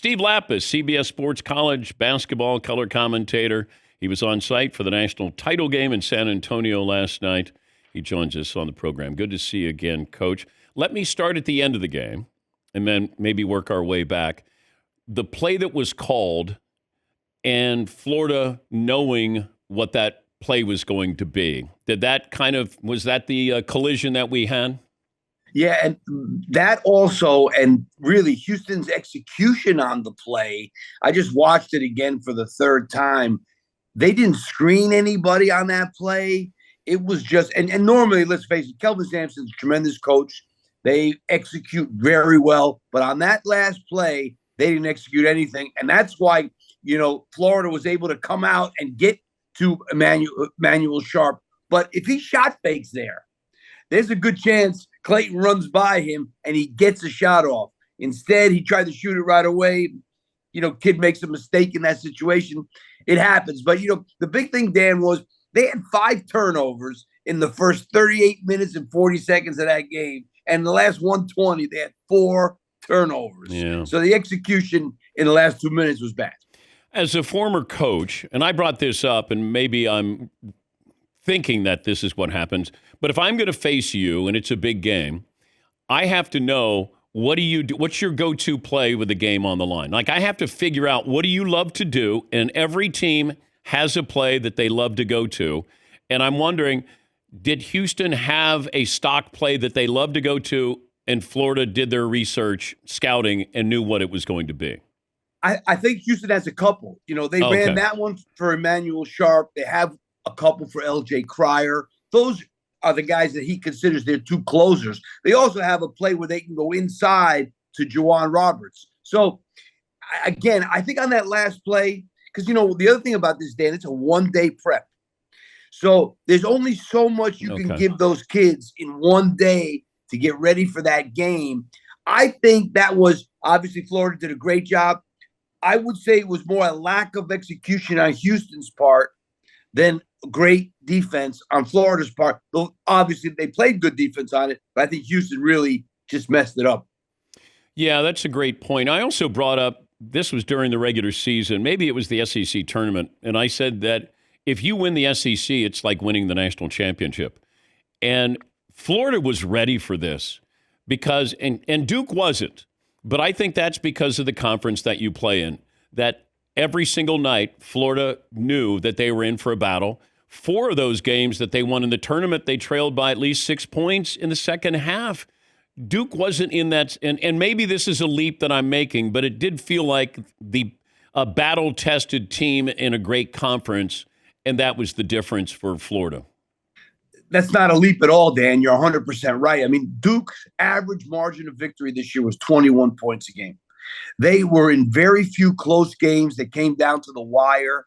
Steve Lappas, CBS Sports college basketball color commentator. He was on site for the national title game in San Antonio last night. He joins us on the program. Good to see you again, Coach. Let me start at the end of the game and then maybe work our way back. The play that was called and Florida knowing what that play was going to be. Was that the collision that we had? Yeah, and that also, and really Houston's execution on the play, I just watched it again for the third time. They didn't screen anybody on that play. It was just, and normally, let's face it, Kelvin Sampson's a tremendous coach. They execute very well. But on that last play, they didn't execute anything. And that's why, Florida was able to come out and get to Emmanuel Sharp. But if he shot fakes there's a good chance Clayton runs by him and he gets a shot off. Instead, he tried to shoot it right away. Kid makes a mistake in that situation. It happens. But, the big thing, Dan, was they had 5 turnovers in the first 38 minutes and 40 seconds of that game. And the last 120, they had 4 turnovers. Yeah. So the execution in the last 2 minutes was bad. As a former coach, and I brought this up, and maybe I'm thinking that this is what happens, but if I'm going to face you and it's a big game, I have to know, what do you do? What's your go-to play with the game on the line? Like, I have to figure out, what do you love to do? And every team has a play that they love to go to. And I'm wondering, did Houston have a stock play that they love to go to, and Florida did their research, scouting, and knew what it was going to be? I think Houston has a couple. They ran that one for Emmanuel Sharp. They have a couple for LJ Cryer. Those are the guys that he considers their 2 closers. They also have a play where they can go inside to Juwan Roberts. So, again, I think on that last play, because, the other thing about this, Dan, it's a 1-day prep. So there's only so much you can give those kids in 1 day to get ready for that game. I think that was, obviously, Florida did a great job. I would say it was more a lack of execution on Houston's part than great defense on Florida's part. Though obviously they played good defense on it, but I think Houston really just messed it up. Yeah, that's a great point. I also brought up, this was during the regular season, maybe it was the SEC tournament, and I said that if you win the SEC, it's like winning the national championship. And Florida was ready for this because, and Duke wasn't, but I think that's because of the conference that you play in, that every single night, Florida knew that they were in for a battle. 4 of those games that they won in the tournament, they trailed by at least 6 points in the second half. Duke wasn't in that, and maybe this is a leap that I'm making, but it did feel like a battle-tested team in a great conference, and that was the difference for Florida. That's not a leap at all, Dan. You're 100% right. I mean, Duke's average margin of victory this year was 21 points a game. They were in very few close games that came down to the wire.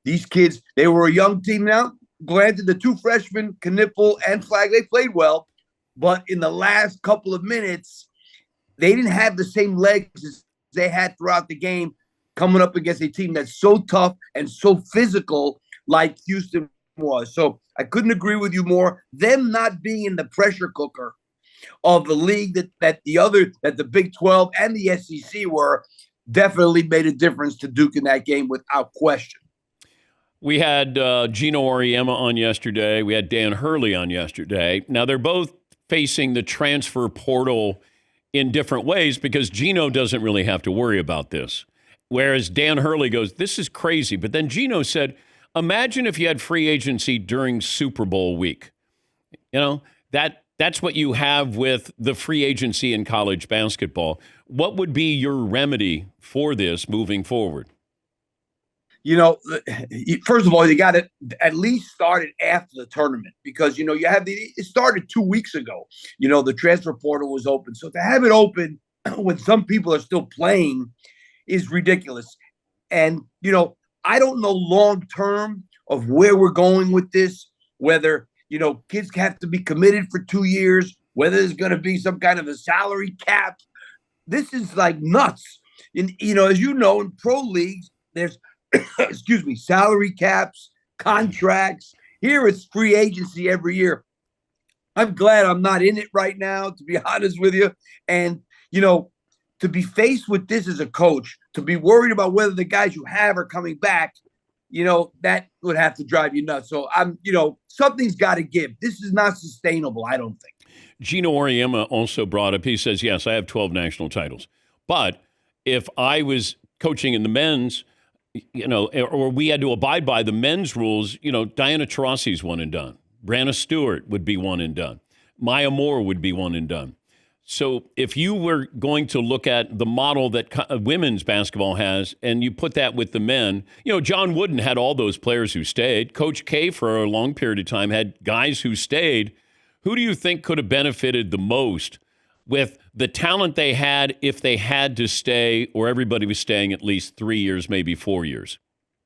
These kids, they were a young team now. Granted, the 2 freshmen, Knipple and Flagg, they played well. But in the last couple of minutes, they didn't have the same legs as they had throughout the game, coming up against a team that's so tough and so physical like Houston was. So I couldn't agree with you more. Them not being in the pressure cooker of the league that the Big 12 and the SEC were definitely made a difference to Duke in that game without question. We had Gino Auriemma on yesterday. We had Dan Hurley on yesterday. Now, they're both facing the transfer portal in different ways because Gino doesn't really have to worry about this. Whereas Dan Hurley goes, this is crazy. But then Gino said, imagine if you had free agency during Super Bowl week. That's what you have with the free agency in college basketball. What would be your remedy for this moving forward? First of all, you got to at least start it after the tournament because, it started 2 weeks ago. The transfer portal was open. So to have it open when some people are still playing is ridiculous. And, I don't know long term of where we're going with this, whether, kids have to be committed for 2 years, whether there's going to be some kind of a salary cap. This is like nuts. And, as you know, in pro leagues, there's salary caps, contracts. Here it's free agency every year. I'm glad I'm not in it right now, to be honest with you. And, to be faced with this as a coach, to be worried about whether the guys you have are coming back, that would have to drive you nuts. So something's got to give. This is not sustainable, I don't think. Gino Auriemma also brought up, he says, yes, I have 12 national titles. But if I was coaching in the men's, or we had to abide by the men's rules, Diana Taurasi's one and done. Brianna Stewart would be one and done. Maya Moore would be one and done. So if you were going to look at the model that women's basketball has and you put that with the men, John Wooden had all those players who stayed. Coach K for a long period of time had guys who stayed. Who do you think could have benefited the most with the talent they had if they had to stay, or everybody was staying at least 3 years, maybe 4 years?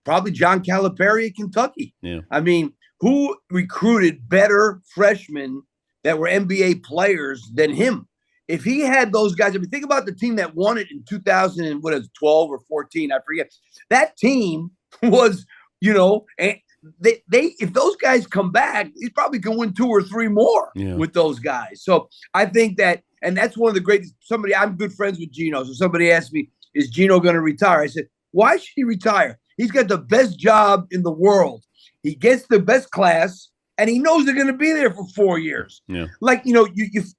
Probably John Calipari at Kentucky. Yeah. I mean, who recruited better freshmen that were NBA players than him? If he had those guys, think about the team that won it in 2012 or 14, I forget. That team was, and they if those guys come back, he's probably going to win 2 or 3 more with those guys. So I think that, and that's one of the greatest. I'm good friends with Gino. So somebody asked me, is Gino going to retire? I said, why should he retire? He's got the best job in the world. He gets the best class, and he knows they're going to be there for 4 years. Yeah. Like, you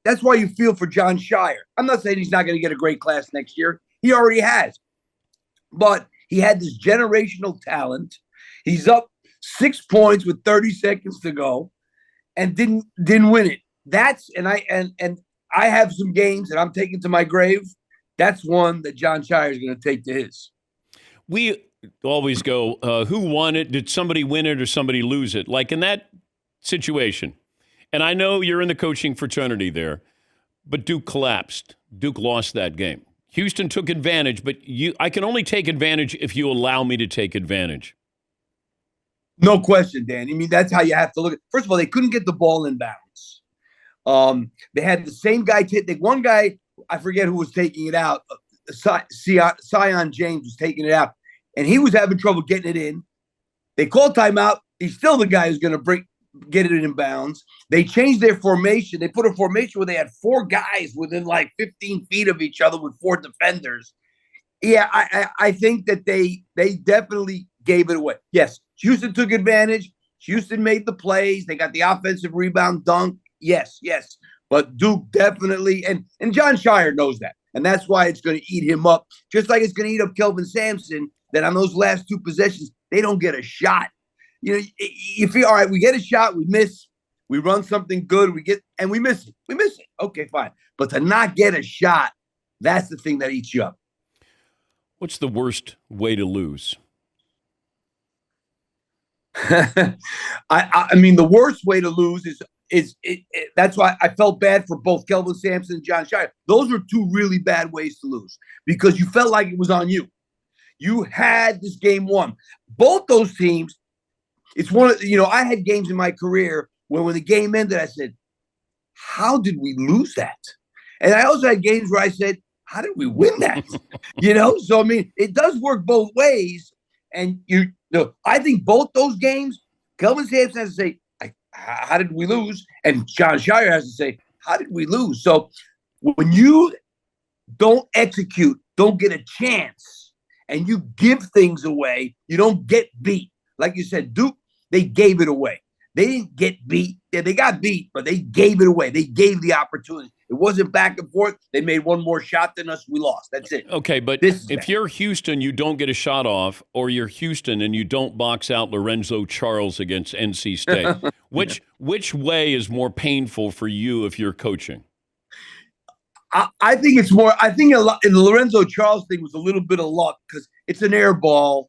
that's why you feel for John Shire. I'm not saying he's not going to get a great class next year. He already has. But he had this generational talent. He's up 6 points with 30 seconds to go and didn't win it. I have some games that I'm taking to my grave. That's one that John Shire is going to take to his. We always go, who won it? Did somebody win it or somebody lose it? Like in that situation, and I know you're in the coaching fraternity there, but Duke collapsed. Duke lost that game. Houston took advantage, but I can only take advantage if you allow me to take advantage. No question, Dan. I mean, that's how you have to look at it. First of all, they couldn't get the ball in bounds. They had the same guy. One guy, I forget who was taking it out. Sion James was taking it out, and he was having trouble getting it in. They called timeout. He's still the guy who's going to get it in bounds. They changed their formation. They put a formation where they had 4 guys within like 15 feet of each other with 4 defenders. Yeah, I think that they definitely gave it away. Yes, Houston took advantage. Houston made the plays. They got the offensive rebound dunk. Yes. But Duke definitely, and John Shire knows that. And that's why it's going to eat him up, just like it's going to eat up Kelvin Sampson, that on those last 2 possessions, they don't get a shot. You feel, all right, we get a shot, we miss, we run something good, we miss it. We miss it. Okay, fine. But to not get a shot, that's the thing that eats you up. What's the worst way to lose? I mean, the worst way to lose is that's why I felt bad for both Kelvin Sampson and John Shire. Those were 2 really bad ways to lose because you felt like it was on you. You had this game won. Both those teams, it's one of, I had games in my career where when the game ended, I said, how did we lose that? And I also had games where I said, how did we win that? So, I mean, it does work both ways. And I think both those games, Kelvin Sampson has to say, how did we lose? And John Shire has to say, how did we lose? So when you don't execute, don't get a chance, and you give things away, you don't get beat. Like you said, Duke, they gave it away. They didn't get beat. Yeah, they got beat, but they gave it away. They gave the opportunity. It wasn't back and forth. They made one more shot than us. We lost. That's it. Okay, but if you're Houston, you don't get a shot off, or you're Houston and you don't box out Lorenzo Charles against NC State, which way is more painful for you if you're coaching? I think it's more. I think in the Lorenzo Charles thing was a little bit of luck because it's an air ball,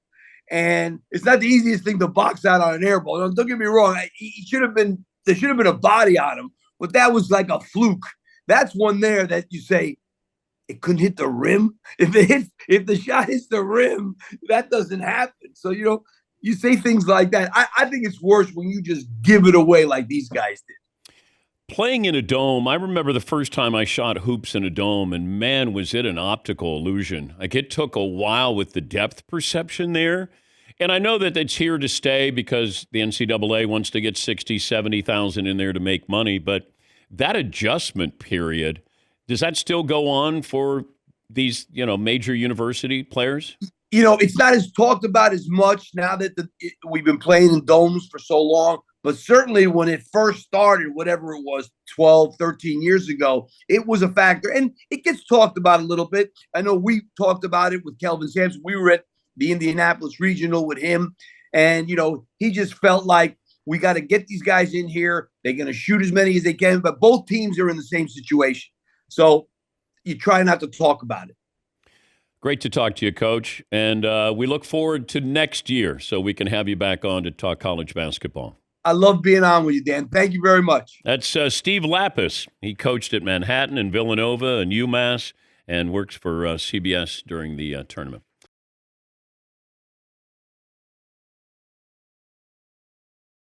and it's not the easiest thing to box out on an air ball. Don't get me wrong. He should have been. There should have been a body on him, but that was like a fluke. That's one there that you say it couldn't hit the rim. If the shot hits the rim, that doesn't happen. So you say things like that. I think it's worse when you just give it away like these guys did. Playing in a dome, I remember the first time I shot hoops in a dome, and man, was it an optical illusion. Like, it took a while with the depth perception there. And I know that it's here to stay because the NCAA wants to get 60, 70,000 in there to make money. But that adjustment period, does that still go on for these, major university players? It's not as talked about as much now that we've been playing in domes for so long. But certainly when it first started, whatever it was, 12, 13 years ago, it was a factor. And it gets talked about a little bit. I know we talked about it with Kelvin Sampson. We were at the Indianapolis Regional with him. And, he just felt like we got to get these guys in here. They're going to shoot as many as they can. But both teams are in the same situation. So you try not to talk about it. Great to talk to you, Coach. And we look forward to next year so we can have you back on to talk college basketball. I love being on with you, Dan. Thank you very much. That's Steve Lappas. He coached at Manhattan and Villanova and UMass and works for CBS during the tournament.